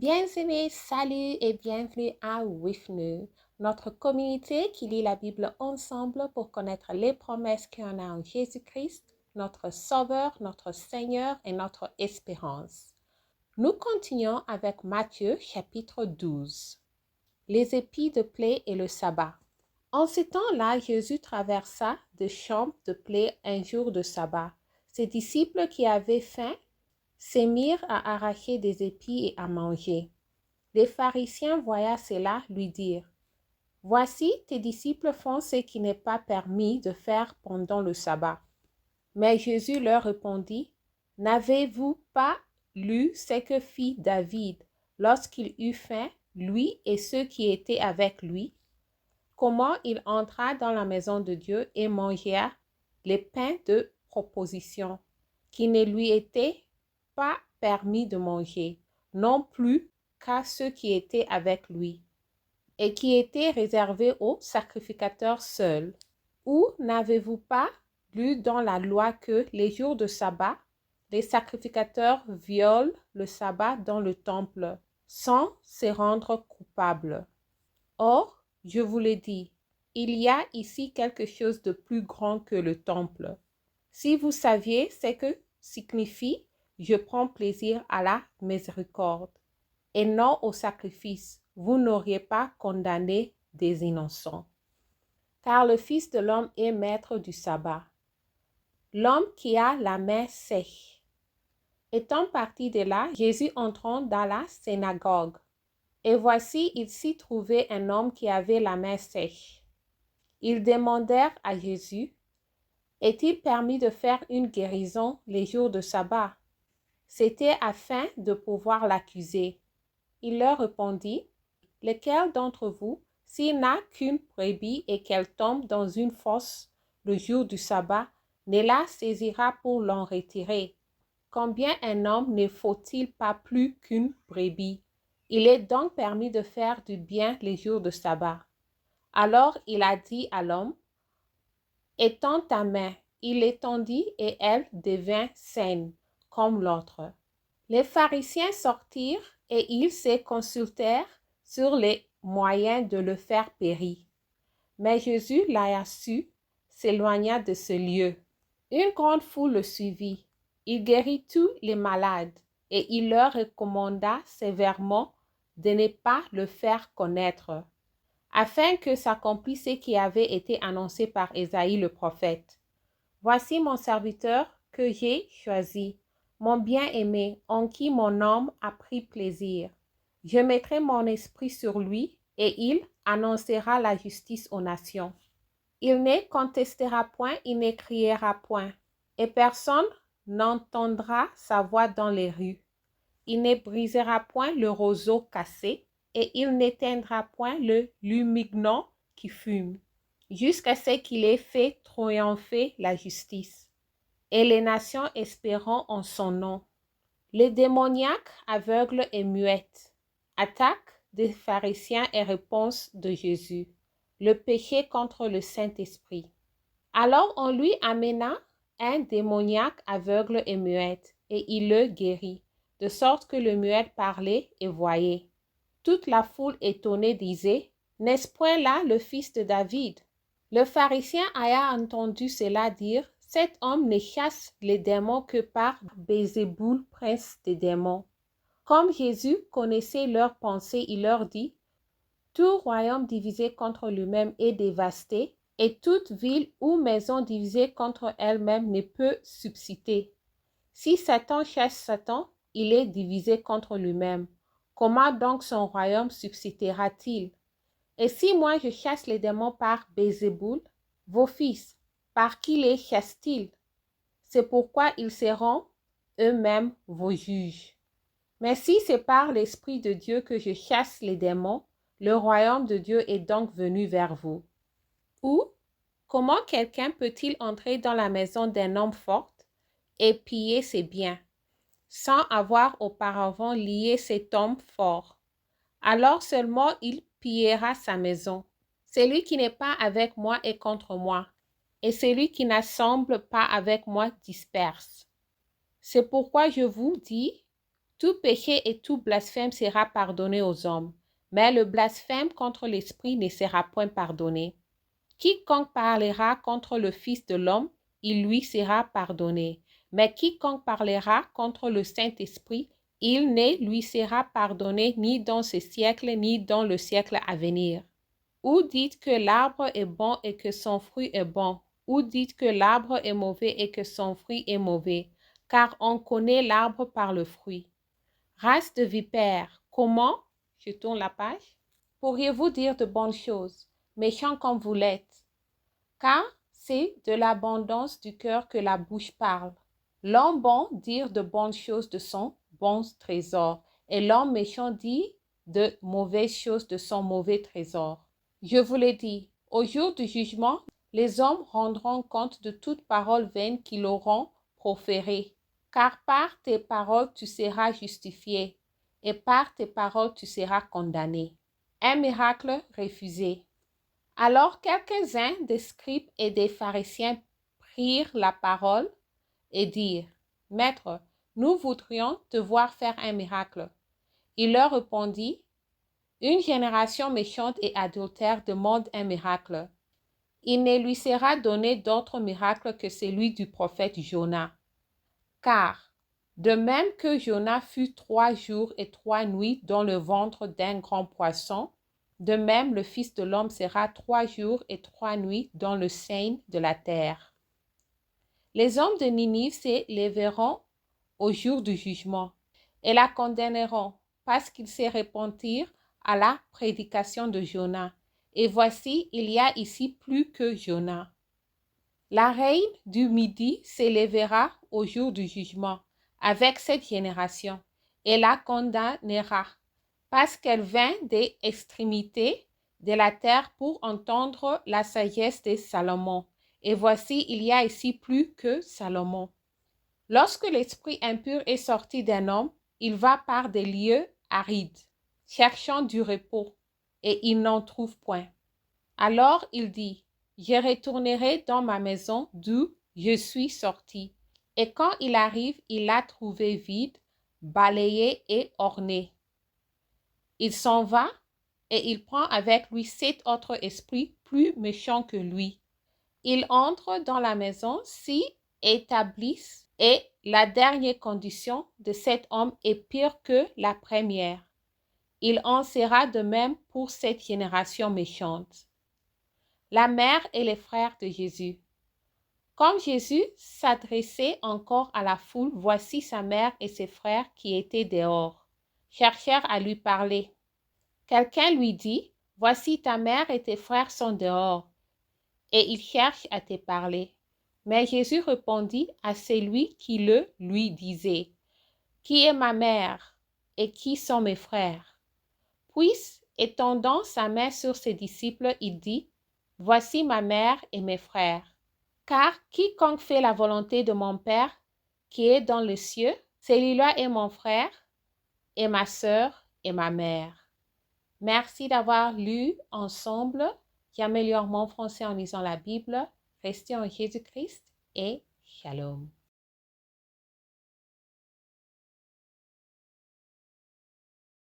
Bien-aimés, salut et bienvenue à WIFNU, notre communauté qui lit la Bible ensemble pour connaître les promesses qu'il y en a en Jésus-Christ, notre Sauveur, notre Seigneur et notre espérance. Nous continuons avec Matthieu chapitre 12. Les épis de plaie et le sabbat. En ce temps-là, Jésus traversa de champs de plaie un jour de sabbat. Ses disciples qui avaient faim se mirent à arracher des épis et à manger. Les pharisiens voyant cela lui dirent, « Voici, tes disciples font ce qui n'est pas permis de faire pendant le sabbat. » Mais Jésus leur répondit, « N'avez-vous pas lu ce que fit David lorsqu'il eut faim, lui et ceux qui étaient avec lui? Comment il entra dans la maison de Dieu et mangea les pains de proposition, qui ne lui étaient pas permis de manger, non plus qu'à ceux qui étaient avec lui, et qui étaient réservés aux sacrificateurs seuls. Ou n'avez-vous pas lu dans la loi que les jours de sabbat, les sacrificateurs violent le sabbat dans le temple, sans se rendre coupables? Or, je vous le dis, il y a ici quelque chose de plus grand que le temple. Si vous saviez ce que signifie « je prends plaisir à la miséricorde » et non au sacrifice, vous n'auriez pas condamné des innocents. Car le Fils de l'homme est maître du sabbat. L'homme qui a la main sèche. Étant parti de là, Jésus entrant dans la synagogue. Et voici, il s'y trouvait un homme qui avait la main sèche. Ils demandèrent à Jésus, « Est-il permis de faire une guérison les jours de sabbat? » C'était afin de pouvoir l'accuser. Il leur répondit, « Lequel d'entre vous, s'il n'a qu'une brebis et qu'elle tombe dans une fosse le jour du sabbat, ne la saisira pour l'en retirer? Combien un homme ne faut-il pas plus qu'une brebis? Il est donc permis de faire du bien les jours de sabbat. » Alors il a dit à l'homme, « Étends ta main. » Il l'étendit et elle devint saine, comme l'autre. Les pharisiens sortirent et ils se consultèrent sur les moyens de le faire périr. Mais Jésus l'ayant su, s'éloigna de ce lieu. Une grande foule le suivit. Il guérit tous les malades et il leur recommanda sévèrement de ne pas le faire connaître, afin que s'accomplisse ce qui avait été annoncé par Ésaïe le prophète. « Voici mon serviteur que j'ai choisi, mon bien-aimé, en qui mon âme a pris plaisir. Je mettrai mon esprit sur lui, et il annoncera la justice aux nations. Il ne contestera point, il ne criera point, et personne n'entendra sa voix dans les rues. Il ne brisera point le roseau cassé, et il n'éteindra point le lumignon qui fume, jusqu'à ce qu'il ait fait triompher la justice. Et les nations espérant en son nom. » Les démoniaques, aveugles et muettes. Attaque des pharisiens et réponse de Jésus. Le péché contre le Saint-Esprit. Alors on lui amena un démoniaque aveugle et muette, et il le guérit, de sorte que le muet parlait et voyait. Toute la foule étonnée disait, « N'est-ce point là le fils de David? » Le pharisien ayant entendu cela dire, « Cet homme ne chasse les démons que par Bézéboul, prince des démons. » Comme Jésus connaissait leurs pensées, il leur dit, « Tout royaume divisé contre lui-même est dévasté, et toute ville ou maison divisée contre elle-même ne peut subsister. Si Satan chasse Satan, il est divisé contre lui-même. Comment donc son royaume subsistera-t-il? Et si moi je chasse les démons par Bézéboul, vos fils, par qui les chassent-ils? C'est pourquoi ils seront eux-mêmes vos juges. Mais si c'est par l'Esprit de Dieu que je chasse les démons, le royaume de Dieu est donc venu vers vous. » Ou, comment quelqu'un peut-il entrer dans la maison d'un homme fort et piller ses biens, sans avoir auparavant lié cet homme fort? Alors seulement il pillera sa maison. Celui qui n'est pas avec moi est contre moi, et celui qui n'assemble pas avec moi disperse. C'est pourquoi je vous dis, Tout péché et tout blasphème sera pardonné aux hommes, mais le blasphème contre l'Esprit ne sera point pardonné. Quiconque parlera contre le Fils de l'homme, il lui sera pardonné. Mais quiconque parlera contre le Saint-Esprit, il ne lui sera pardonné ni dans ce siècle, ni dans le siècle à venir. Ou dites que l'arbre est bon et que son fruit est bon, ou dites que l'arbre est mauvais et que son fruit est mauvais, car on connaît l'arbre par le fruit. Race de vipères, comment, je tourne la page, pourriez-vous dire de bonnes choses, méchants comme vous l'êtes? Car c'est de l'abondance du cœur que la bouche parle. L'homme bon dire de bonnes choses de son bon trésor, et l'homme méchant dit de mauvaises choses de son mauvais trésor. Je vous l'ai dit, au jour du jugement, les hommes rendront compte de toute parole vaine qu'ils auront proférée. Car par tes paroles tu seras justifié, et par tes paroles tu seras condamné. Un miracle refusé. Alors quelques-uns des scribes et des pharisiens prirent la parole et dirent, « Maître, nous voudrions te voir faire un miracle. » Il leur répondit, « Une génération méchante et adultère demande un miracle. Il ne lui sera donné d'autre miracle que celui du prophète Jonas. Car, de même que Jonas fut 3 jours et 3 nuits dans le ventre d'un grand poisson, de même le Fils de l'homme sera 3 jours et 3 nuits dans le sein de la terre. » Les hommes de Ninive se lèveront au jour du jugement et la condamneront parce qu'ils se repentirent à la prédication de Jonas. Et voici, il y a ici plus que Jonas. La reine du Midi s'élèvera au jour du jugement avec cette génération et la condamnera parce qu'elle vint des extrémités de la terre pour entendre la sagesse de Salomon. Et voici, il y a ici plus que Salomon. Lorsque l'esprit impur est sorti d'un homme, il va par des lieux arides, cherchant du repos, et il n'en trouve point. Alors il dit, « Je retournerai dans ma maison d'où je suis sorti. » Et quand il arrive, il l'a trouvée vide, balayée et ornée. Il s'en va et il prend avec lui 7 autres esprits plus méchants que lui. Il entre dans la maison, s'y établissent et la dernière condition de cet homme est pire que la première. Il en sera de même pour cette génération méchante. La mère et les frères de Jésus. Comme Jésus s'adressait encore à la foule, voici sa mère et ses frères qui étaient dehors, cherchèrent à lui parler. Quelqu'un lui dit, « Voici ta mère et tes frères sont dehors, et ils cherchent à te parler. » Mais Jésus répondit à celui qui le lui disait, « Qui est ma mère et qui sont mes frères? » Puis, étendant sa main sur ses disciples, il dit, « Voici ma mère et mes frères. Car quiconque fait la volonté de mon Père qui est dans les cieux, celui-là est mon frère et ma sœur et ma mère. » Merci d'avoir lu ensemble. J'améliore mon français en lisant la Bible. Restez en Jésus-Christ et shalom.